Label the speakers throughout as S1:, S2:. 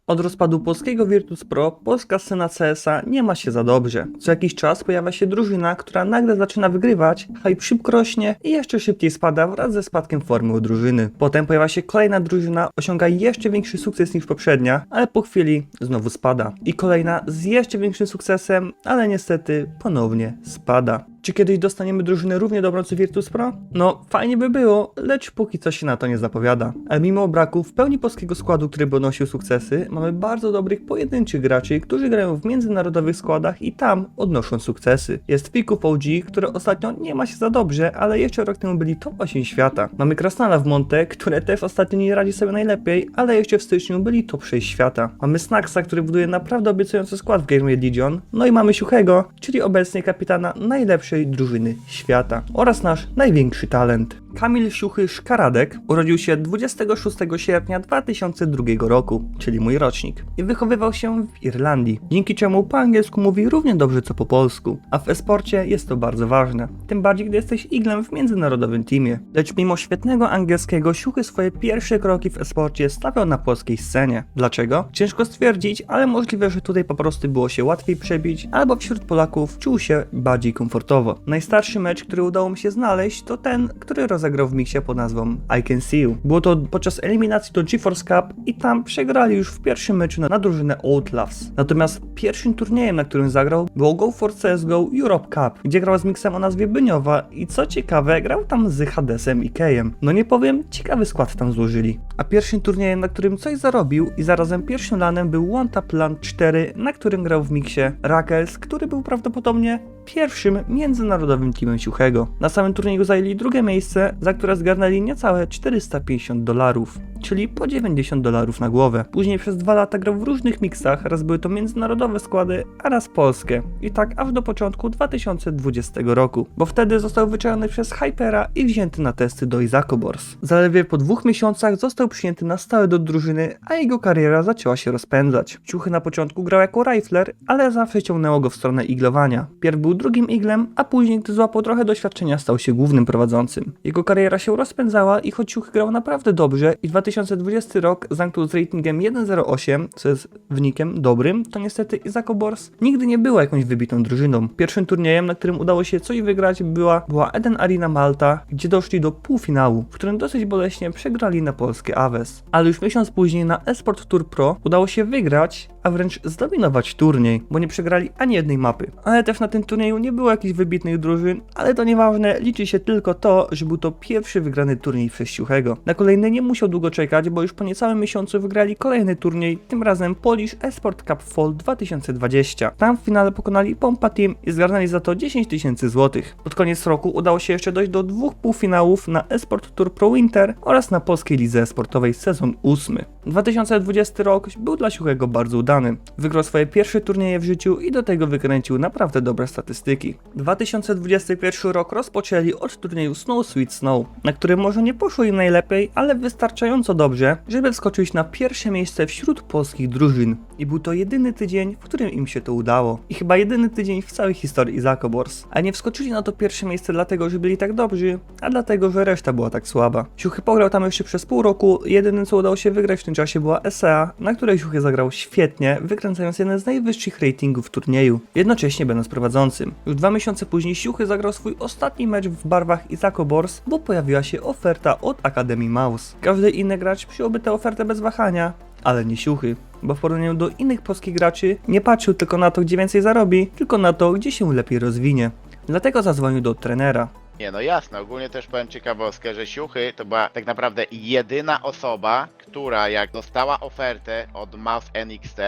S1: Od rozpadu polskiego Virtus Pro polska scena CS-a nie ma się za dobrze. Co jakiś czas pojawia się drużyna, która nagle zaczyna wygrywać, hype szybko rośnie i jeszcze szybciej spada wraz ze spadkiem formy u drużyny. Potem pojawia się kolejna drużyna, osiąga jeszcze większy sukces niż poprzednia, ale po chwili znowu spada. I kolejna z jeszcze większym sukcesem, ale niestety ponownie spada. Czy kiedyś dostaniemy drużynę równie dobrą co Virtus Pro? No, fajnie by było, lecz póki co się na to nie zapowiada. Ale mimo braku w pełni polskiego składu, który by odnosił sukcesy, mamy bardzo dobrych pojedynczych graczy, którzy grają w międzynarodowych składach i tam odnoszą sukcesy. Jest Fików OG, który ostatnio nie ma się za dobrze, ale jeszcze rok temu byli top 8 świata. Mamy Krasnala w Monte, które też ostatnio nie radzi sobie najlepiej, ale jeszcze w styczniu byli top 6 świata. Mamy Snacksa, który buduje naprawdę obiecujący skład w Game Legion. No i mamy Siuchego, czyli obecnie kapitana najlepszej drużyny świata oraz nasz największy talent. Kamil Siuchy Szkaradek urodził się 26 sierpnia 2002 roku, czyli mój rocznik, i wychowywał się w Irlandii, dzięki czemu po angielsku mówi równie dobrze co po polsku, a w e-sporcie jest to bardzo ważne, tym bardziej gdy jesteś iglem w międzynarodowym teamie. Lecz mimo świetnego angielskiego Siuchy swoje pierwsze kroki w e-sporcie stawiał na polskiej scenie. Dlaczego? Ciężko stwierdzić, ale możliwe, że tutaj po prostu było się łatwiej przebić, albo wśród Polaków czuł się bardziej komfortowo. Najstarszy mecz, który udało mi się znaleźć, to ten, który rozegrał w miksie pod nazwą I Can See You. Było to podczas eliminacji do GeForce Cup i tam przegrali już w pierwszym meczu na drużynę Outlaws. Natomiast pierwszym turniejem, na którym zagrał, było Go for CSGO Europe Cup, gdzie grał z miksem o nazwie Byniowa i co ciekawe, grał tam z Hadesem i Kejem. No nie powiem, ciekawy skład tam złożyli. A pierwszym turniejem, na którym coś zarobił i zarazem pierwszym lanem był One Tap LAN 4, na którym grał w miksie Rakels, który był prawdopodobnie pierwszym międzynarodowym teamem Siuchego. Na samym turnieju zajęli drugie miejsce, za które zgarnęli niecałe $450, czyli po $90 na głowę. Później przez 2 lata grał w różnych miksach, raz były to międzynarodowe składy, a raz polskie. I tak aż do początku 2020 roku, bo wtedy został wyczajony przez Hypera i wzięty na testy do Izakobors. Zaledwie po 2 miesiącach został przyjęty na stałe do drużyny, a jego kariera zaczęła się rozpędzać. Siuchy na początku grał jako rifler, ale zawsze ciągnęło go w stronę iglowania. Pierw był drugim iglem, a później, gdy złapał trochę doświadczenia, stał się głównym prowadzącym. Jego kariera się rozpędzała i choć Siuchy grał naprawdę dobrze i 2020 rok zamknął z ratingiem 1.08, co jest wynikiem dobrym, to niestety Izakobors nigdy nie była jakąś wybitą drużyną. Pierwszym turniejem, na którym udało się coś wygrać, była Eden Arena Malta, gdzie doszli do półfinału, w którym dosyć boleśnie przegrali na polskie Aves. Ale już miesiąc później na Esport Tour Pro udało się wygrać, a wręcz zdominować turniej, bo nie przegrali ani jednej mapy. Ale też na tym turnieju nie było jakichś wybitnych drużyn, ale to nieważne, liczy się tylko to, że był to pierwszy wygrany turniej przez Siuchego. Na kolejny nie musiał długo czekać, bo już po niecałym miesiącu wygrali kolejny turniej, tym razem Polish Esport Cup Fall 2020. Tam w finale pokonali Pompa Team i zgarnęli za to 10 000 złotych. Pod koniec roku udało się jeszcze dojść do 2 półfinałów na Esport Tour Pro Winter oraz na polskiej lidze sportowej sezon 8. 2020 rok był dla Siuchego bardzo udany. Wygrał swoje pierwsze turnieje w życiu i do tego wykręcił naprawdę dobre statystyki. 2021 rok rozpoczęli od turnieju Snow Sweet Snow, na którym może nie poszło im najlepiej, ale wystarczająco dobrze, żeby wskoczyć na pierwsze miejsce wśród polskich drużyn. I był to jedyny tydzień, w którym im się to udało. I chyba jedyny tydzień w całej historii Izakobors. A nie wskoczyli na to pierwsze miejsce dlatego, że byli tak dobrzy, a dlatego, że reszta była tak słaba. Siuchy pograł tam jeszcze przez pół roku, jedynym co udało się wygrać w tym czasie była ESEA, na której Siuchy zagrał świetnie, wykręcając jeden z najwyższych ratingów w turnieju, jednocześnie będąc prowadzącym. Już 2 miesiące później Siuchy zagrał swój ostatni mecz w barwach Izakobors, bo pojawiła się oferta od Akademii Mouse. Każdy inny gracz przyjąłby tę ofertę bez wahania, ale nie Siuchy, bo w porównaniu do innych polskich graczy nie patrzył tylko na to, gdzie więcej zarobi, tylko na to, gdzie się lepiej rozwinie. Dlatego zadzwonił do trenera.
S2: Nie, no jasne, ogólnie też powiem ciekawostkę, że Siuchy to była tak naprawdę jedyna osoba, która jak dostała ofertę od Mouse NXT,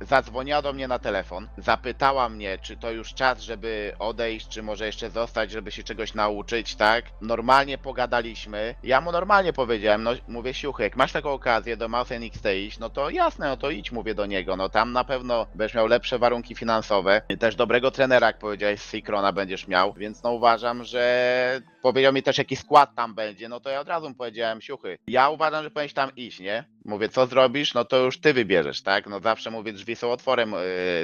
S2: zadzwoniła do mnie na telefon, zapytała mnie, czy to już czas, żeby odejść, czy może jeszcze zostać, żeby się czegoś nauczyć, tak? Normalnie pogadaliśmy, ja mu normalnie powiedziałem, no mówię Siuchy, jak masz taką okazję do Mouse NXT iść, no to jasne, no to idź, mówię do niego, no tam na pewno będziesz miał lepsze warunki finansowe, też dobrego trenera, jak powiedziałeś, z Seacrona będziesz miał, więc no uważam, że powiedział mi też jaki skład tam będzie, no to ja od razu mu powiedziałem, siuchy, ja uważam, że powinieneś tam iść, nie? Mówię, co zrobisz? No to już ty wybierzesz, tak? No zawsze mówię, drzwi są otworem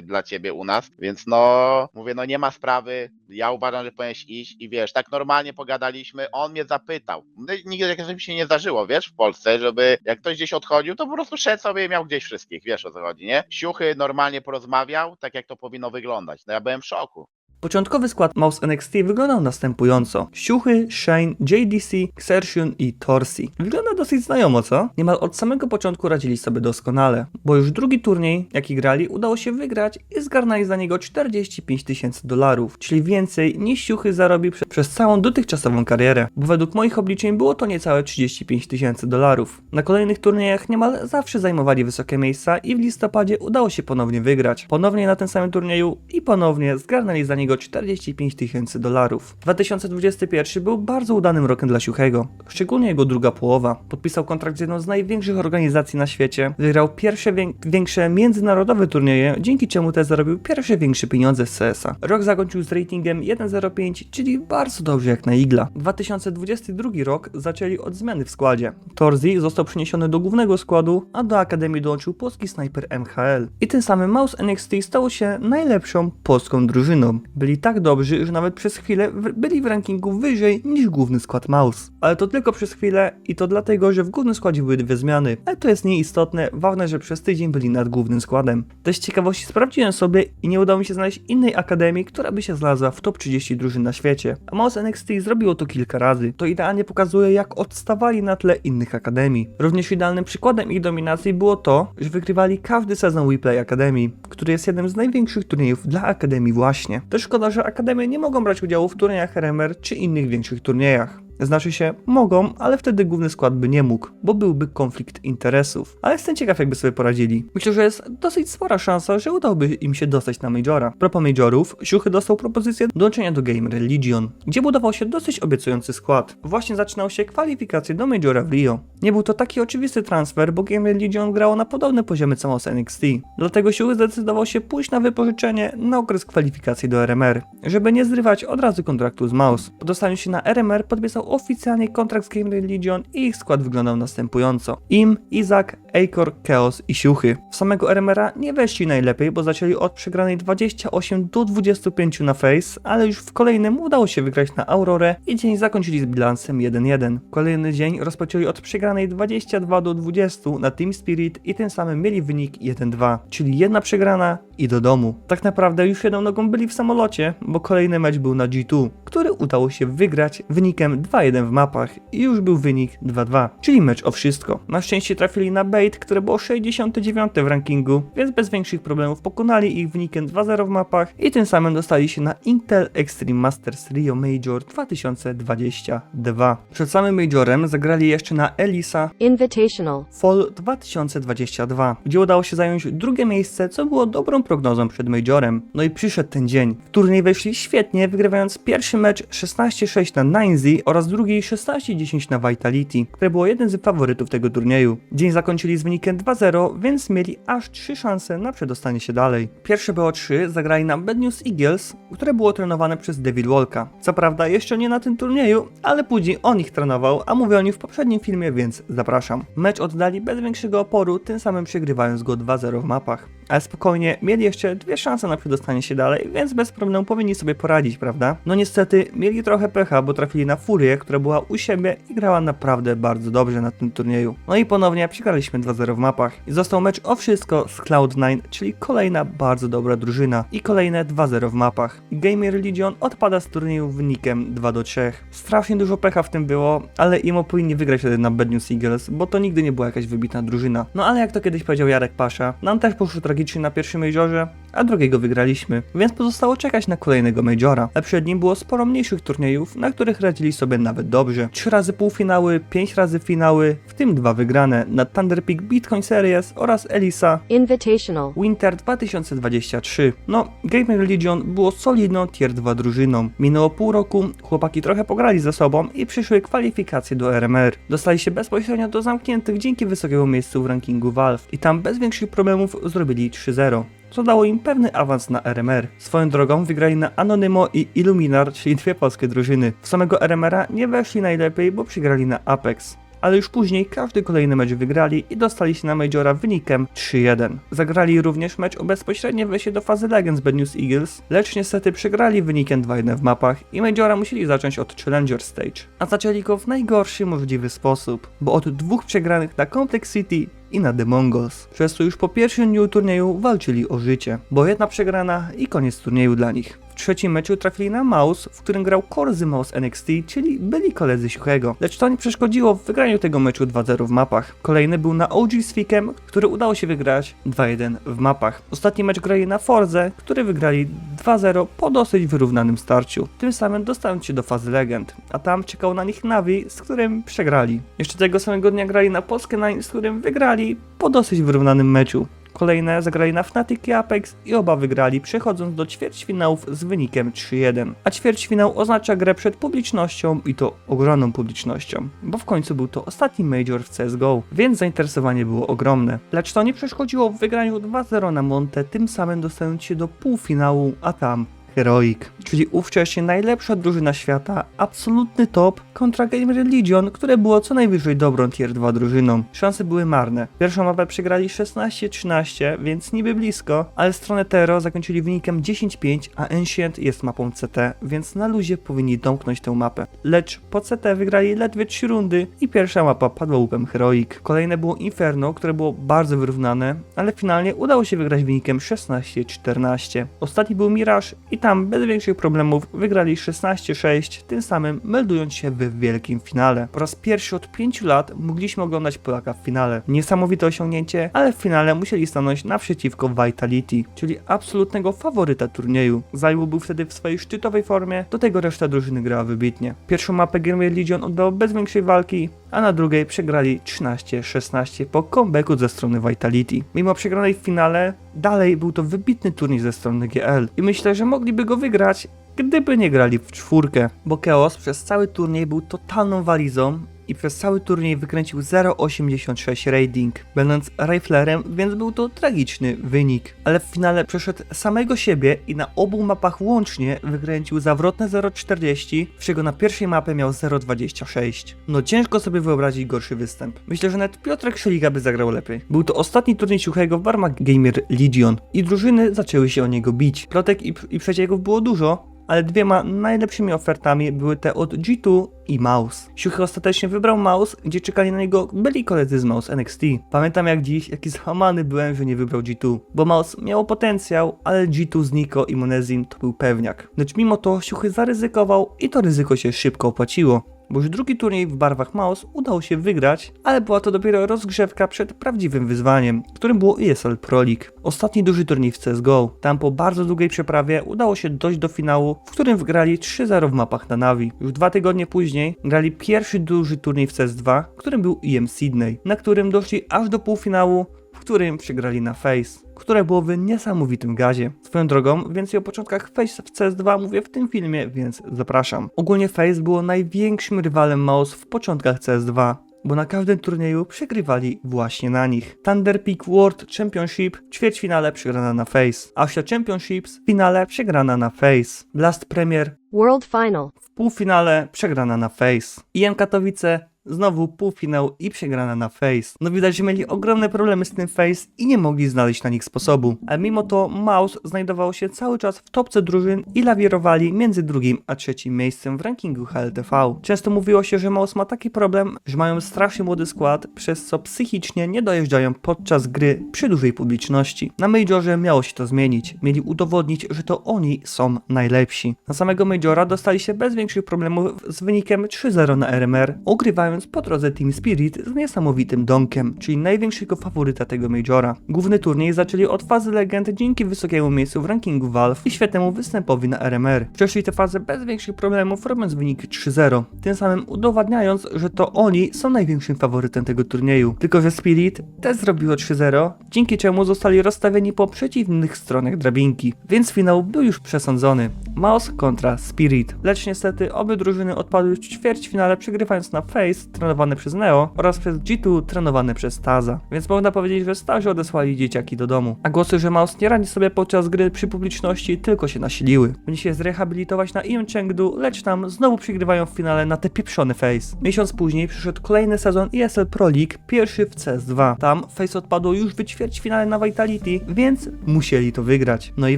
S2: dla ciebie u nas, więc no, mówię, no nie ma sprawy, ja uważam, że powinieneś iść i wiesz, tak normalnie pogadaliśmy, on mnie zapytał. No, nigdy takiego mi się nie zdarzyło, wiesz, w Polsce, żeby jak ktoś gdzieś odchodził, to po prostu szedł sobie i miał gdzieś wszystkich, wiesz o co chodzi, nie? Siuchy normalnie porozmawiał, tak jak to powinno wyglądać. No ja byłem w szoku.
S1: Początkowy skład Mouse NXT wyglądał następująco. Siuchy, Shane, JDC, Xerxion i Torsi. Wygląda dosyć znajomo, co? Niemal od samego początku radzili sobie doskonale, bo już drugi turniej, jaki grali, udało się wygrać i zgarnęli za niego $45,000, czyli więcej niż Siuchy zarobił przez całą dotychczasową karierę, bo według moich obliczeń było to niecałe $35,000. Na kolejnych turniejach niemal zawsze zajmowali wysokie miejsca i w listopadzie udało się ponownie wygrać. Ponownie na tym samym turnieju i ponownie zgarnęli za niego $45,000. 2021 był bardzo udanym rokiem dla Siuchego, szczególnie jego druga połowa. Podpisał kontrakt z jedną z największych organizacji na świecie, wygrał pierwsze większe międzynarodowe turnieje, dzięki czemu też zarobił pierwsze większe pieniądze z CS-a. Rok zakończył z ratingiem 1.05, czyli bardzo dobrze jak na igla. 2022 rok zaczęli od zmiany w składzie. Torsi został przeniesiony do głównego składu, a do akademii dołączył polski snajper MHL. I tym samym Mouse NXT stało się najlepszą polską drużyną. Byli tak dobrzy, że nawet przez chwilę byli w rankingu wyżej niż główny skład Mouse. Ale to tylko przez chwilę i to dlatego, że w głównym składzie były dwie zmiany. Ale to jest nieistotne, ważne, że przez tydzień byli nad głównym składem. Też z ciekawości sprawdziłem sobie i nie udało mi się znaleźć innej akademii, która by się znalazła w top 30 drużyn na świecie. A Mouse NXT zrobiło to kilka razy. To idealnie pokazuje, jak odstawali na tle innych akademii. Również idealnym przykładem ich dominacji było to, że wygrywali każdy sezon WePlay Akademii, który jest jednym z największych turniejów dla akademii właśnie. Też szkoda, że akademie nie mogą brać udziału w turniejach RMR czy innych większych turniejach. Znaczy się, mogą, ale wtedy główny skład by nie mógł, bo byłby konflikt interesów. Ale jestem ciekaw, jakby sobie poradzili. Myślę, że jest dosyć spora szansa, że udałoby im się dostać na Majora. Propos Majorów, Siuchy dostał propozycję dołączenia do Gamer Legion, gdzie budował się dosyć obiecujący skład. Właśnie zaczynał się kwalifikacje do Majora w Rio. Nie był to taki oczywisty transfer, bo Gamer Legion grało na podobne poziomy co Mouse NXT. Dlatego Siuchy zdecydował się pójść na wypożyczenie na okres kwalifikacji do RMR, żeby nie zrywać od razu kontraktu z Mouse. Po dostaniu się na RMR podpisał oficjalnie kontrakt z Gamer Legion i ich skład wyglądał następująco. Im, Izak, Eikor, Chaos i Siuchy. W samego RMR-a nie weszli najlepiej, bo zaczęli od przegranej 28-25 na Face, ale już w kolejnym udało się wygrać na Aurorę i dzień zakończyli z bilansem 1-1. Kolejny dzień rozpoczęli od przegranej 22-20 na Team Spirit i tym samym mieli wynik 1-2, czyli jedna przegrana i do domu. Tak naprawdę już jedną nogą byli w samolocie, bo kolejny mecz był na G2, który udało się wygrać wynikiem 2-1 w mapach i już był wynik 2-2, czyli mecz o wszystko. Na szczęście trafili na Bait, które było 69 w rankingu, więc bez większych problemów pokonali ich wynikiem 2-0 w mapach i tym samym dostali się na Intel Extreme Masters Rio Major 2022. Przed samym Majorem zagrali jeszcze na Elisa
S3: Invitational.
S1: Fall 2022, gdzie udało się zająć drugie miejsce, co było dobrą prognozą przed Majorem. No i przyszedł ten dzień. W turniej weszli świetnie, wygrywając pierwszy mecz 16-6 na 9Z oraz drugi 16-10 na Vitality, które było jednym z faworytów tego turnieju. Dzień zakończyli z wynikiem 2-0, więc mieli aż 3 szanse na przedostanie się dalej. Pierwsze BO3 zagrali na Bad News Eagles, które było trenowane przez Devil Walka. Co prawda jeszcze nie na tym turnieju, ale później on ich trenował, a mówię o nim w poprzednim filmie, więc zapraszam. Mecz oddali bez większego oporu, tym samym przegrywając go 2-0 w mapach. Ale spokojnie, mieli jeszcze 2 szanse na przedostanie się dalej, więc bez problemu powinni sobie poradzić, prawda? No niestety, mieli trochę pecha, bo trafili na Furię, która była u siebie i grała naprawdę bardzo dobrze na tym turnieju. No i ponownie przegraliśmy 2-0 w mapach. I został mecz o wszystko z Cloud9, czyli kolejna bardzo dobra drużyna i kolejne 2-0 w mapach. Gamer Legion odpada z turnieju wynikiem 2-3. Strasznie dużo pecha w tym było, ale imo powinni wygrać wtedy na Bad News Eagles, bo to nigdy nie była jakaś wybitna drużyna. No ale jak to kiedyś powiedział Jarek Pasza, nam też poszło tragicznie na pierwszym majorze, a drugiego wygraliśmy, więc pozostało czekać na kolejnego majora. A przed nim było sporo mniejszych turniejów, na których radzili sobie nawet dobrze. 3 razy półfinały, 5 razy finały, w tym 2 wygrane na Thunder Peak Bitcoin Series oraz Elisa
S3: Invitational.
S1: Winter 2023. No, Gamer Legion było solidną tier 2 drużyną. Minęło pół roku, chłopaki trochę pograli ze sobą i przyszły kwalifikacje do RMR. Dostali się bezpośrednio do zamkniętych dzięki wysokiemu miejscu w rankingu Valve i tam bez większych problemów zrobili 3-0. co dało im pewny awans na RMR. Swoją drogą wygrali na Anonymo i Illuminar, czyli dwie polskie drużyny. W samego RMR-a nie weszli najlepiej, bo przegrali na Apex. Ale już później każdy kolejny mecz wygrali i dostali się na Majora wynikiem 3-1. Zagrali również mecz o bezpośrednie wejście do fazy Legend z Bad News Eagles, lecz niestety przegrali wynikiem 2-1 w mapach i Majora musieli zacząć od Challenger Stage. A zaczęli go w najgorszy możliwy sposób, bo od dwóch przegranych na Complex City i na The Mongols. Przez co już po pierwszym dniu turnieju walczyli o życie, bo jedna przegrana i koniec turnieju dla nich. W trzecim meczu trafili na Mouse, w którym grał Korzy Mouse NXT, czyli byli koledzy Siuchego. Lecz to nie przeszkodziło w wygraniu tego meczu 2-0 w mapach. Kolejny był na OG z Fikiem, który udało się wygrać 2-1 w mapach. Ostatni mecz grali na Forze, który wygrali 2-0 po dosyć wyrównanym starciu. Tym samym dostając się do fazy Legend, a tam czekał na nich Navi, z którym przegrali. Jeszcze tego samego dnia grali na Polskę Nine, z którym wygrali po dosyć wyrównanym meczu. Kolejne zagrali na Fnatic i Apex i oba wygrali, przechodząc do ćwierćfinałów z wynikiem 3-1. A ćwierćfinał oznacza grę przed publicznością i to ogromną publicznością, bo w końcu był to ostatni major w CSGO, więc zainteresowanie było ogromne. Lecz to nie przeszkodziło w wygraniu 2-0 na Monte, tym samym dostając się do półfinału, a tam Heroic, czyli ówcześnie najlepsza drużyna świata, absolutny top kontra Game Religion, które było co najwyżej dobrą tier 2 drużyną. Szanse były marne. Pierwszą mapę przegrali 16-13, więc niby blisko, ale stronę Tero zakończyli wynikiem 10-5, a Ancient jest mapą CT, więc na luzie powinni domknąć tę mapę. Lecz po CT wygrali ledwie 3 rundy i pierwsza mapa padła łupem Heroic. Kolejne było Inferno, które było bardzo wyrównane, ale finalnie udało się wygrać wynikiem 16-14. Ostatni był Mirage i tam bez większych problemów wygrali 16-6, tym samym meldując się w wielkim finale. Po raz pierwszy od 5 lat mogliśmy oglądać Polaka w finale. Niesamowite osiągnięcie, ale w finale musieli stanąć naprzeciwko Vitality, czyli absolutnego faworyta turnieju. Zaiwu był wtedy w swojej szczytowej formie, do tego reszta drużyny grała wybitnie. Pierwszą mapę Game Legion oddał bez większej walki, a na drugiej przegrali 13-16 po comebacku ze strony Vitality. Mimo przegranej w finale, dalej był to wybitny turniej ze strony GL i myślę, że mogliby go wygrać, gdyby nie grali w czwórkę, bo Chaos przez cały turniej był totalną walizą i przez cały turniej wykręcił 0,86 rating, będąc riflerem, więc był to tragiczny wynik. Ale w finale przeszedł samego siebie i na obu mapach łącznie wykręcił zawrotne 0,40, z czego na pierwszej mapie miał 0,26. No ciężko sobie wyobrazić gorszy występ. Myślę, że nawet Piotrek Szeliga by zagrał lepiej. Był to ostatni turniej Siuchego w barwach Gamer Legion i drużyny zaczęły się o niego bić. Plotek i przecieków było dużo, ale dwiema najlepszymi ofertami były te od G2 i Mouse. Siuchy ostatecznie wybrał Mouse, gdzie czekali na niego byli koledzy z Mouse NXT. Pamiętam jak dziś, jaki załamany byłem, że nie wybrał G2, bo Mouse miało potencjał, ale G2 z Niko i Monezim to był pewniak. Lecz mimo to Siuchy zaryzykował i to ryzyko się szybko opłaciło. Bo już drugi turniej w barwach Mouse udało się wygrać, ale była to dopiero rozgrzewka przed prawdziwym wyzwaniem, którym było ESL Pro League. Ostatni duży turniej w CSGO. Tam po bardzo długiej przeprawie udało się dojść do finału, w którym wygrali 3-0 w mapach na Navi. Już 2 tygodnie później grali pierwszy duży turniej w CS2, którym był EM Sydney, na którym doszli aż do półfinału, w którym przegrali na FaZe, które było w niesamowitym gazie. Swoją drogą, więcej o początkach FaZe w CS2 mówię w tym filmie, więc zapraszam. Ogólnie FaZe było największym rywalem Mouse w początkach CS2, bo na każdym turnieju przegrywali właśnie na nich. Thunder Peak World Championship, ćwierćfinale przegrana na FaZe. Asia Championships, w finale przegrana na FaZe. Blast Premier
S3: World Final.
S1: w półfinale przegrana na FaZe. IM Katowice znowu półfinał i przegrana na FaZe. No widać, że mieli ogromne problemy z tym FaZe i nie mogli znaleźć na nich sposobu. Ale mimo to Mouse znajdował się cały czas w topce drużyn i lawirowali między drugim a trzecim miejscem w rankingu HLTV. Często mówiło się, że Mouse ma taki problem, że mają strasznie młody skład, przez co psychicznie nie dojeżdżają podczas gry przy dużej publiczności. Na Majorze miało się to zmienić. Mieli udowodnić, że to oni są najlepsi. Na samego Majora dostali się bez większych problemów z wynikiem 3-0 na RMR, ugrywając po drodze Team Spirit z niesamowitym Donkiem, czyli największego faworyta tego Majora. Główny turniej zaczęli od fazy Legend dzięki wysokiemu miejscu w rankingu Valve i świetnemu występowi na RMR. Przeszli tę fazę bez większych problemów, robiąc wynik 3-0, tym samym udowadniając, że to oni są największym faworytem tego turnieju. Tylko że Spirit też zrobiło 3-0, dzięki czemu zostali rozstawieni po przeciwnych stronach drabinki, więc finał był już przesądzony. Mouse kontra Spirit. Lecz niestety obie drużyny odpadły w ćwierćfinale, przegrywając na FaZe trenowany przez Neo oraz przez G2 trenowany przez Taza. Więc można powiedzieć, że starzy odesłali dzieciaki do domu. A głosy, że Mouse nie radzi sobie podczas gry przy publiczności, tylko się nasiliły. Będzie się zrehabilitować na Ion Chengdu, lecz tam znowu przegrywają w finale na te pieprzony Face. Miesiąc później przyszedł kolejny sezon ESL Pro League, pierwszy w CS2. Tam Face odpadło już w ćwierćfinale na Vitality, więc musieli to wygrać. No i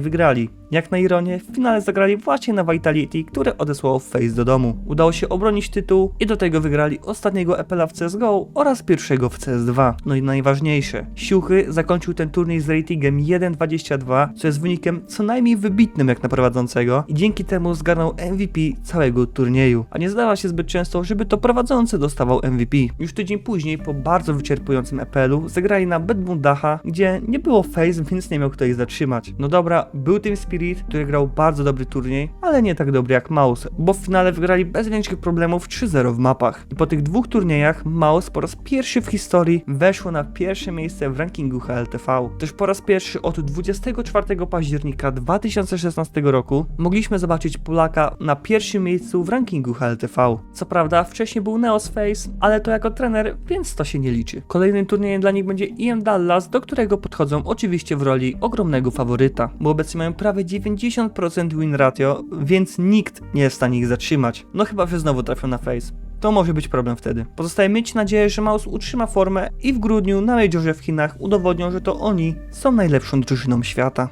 S1: wygrali. Jak na ironię, w finale zagrali właśnie na Vitality, które odesłało Face do domu. Udało się obronić tytuł i do tego wygrali ostatniego EPL-a w CSGO oraz pierwszego w CS2. No i najważniejsze, Siuchy zakończył ten turniej z ratingiem 1.22, co jest wynikiem co najmniej wybitnym jak na prowadzącego i dzięki temu zgarnął MVP całego turnieju. A nie zdarza się zbyt często, żeby to prowadzący dostawał MVP. Już tydzień później, po bardzo wyczerpującym EPL-u, zagrali na Bad Moon Dacha, gdzie nie było Face, więc nie miał kto ich zatrzymać. No dobra, był Team Spirit, który grał bardzo dobry turniej, ale nie tak dobry jak Mouse, bo w finale wygrali bez większych problemów 3-0 w mapach. I po tych dwóch turniejach Mouse po raz pierwszy w historii weszło na pierwsze miejsce w rankingu HLTV. Też po raz pierwszy od 24 października 2016 roku mogliśmy zobaczyć Polaka na pierwszym miejscu w rankingu HLTV. Co prawda wcześniej był Neos Face, ale to jako trener, więc to się nie liczy. Kolejnym turniejem dla nich będzie EM Dallas, do którego podchodzą oczywiście w roli ogromnego faworyta, bo obecnie mają prawie 90% win ratio, więc nikt nie jest w stanie ich zatrzymać. No chyba, że znowu trafią na Face. To może być problem wtedy. Pozostaje mieć nadzieję, że Mouse utrzyma formę i w grudniu na Majorze w Chinach udowodnią, że to oni są najlepszą drużyną świata.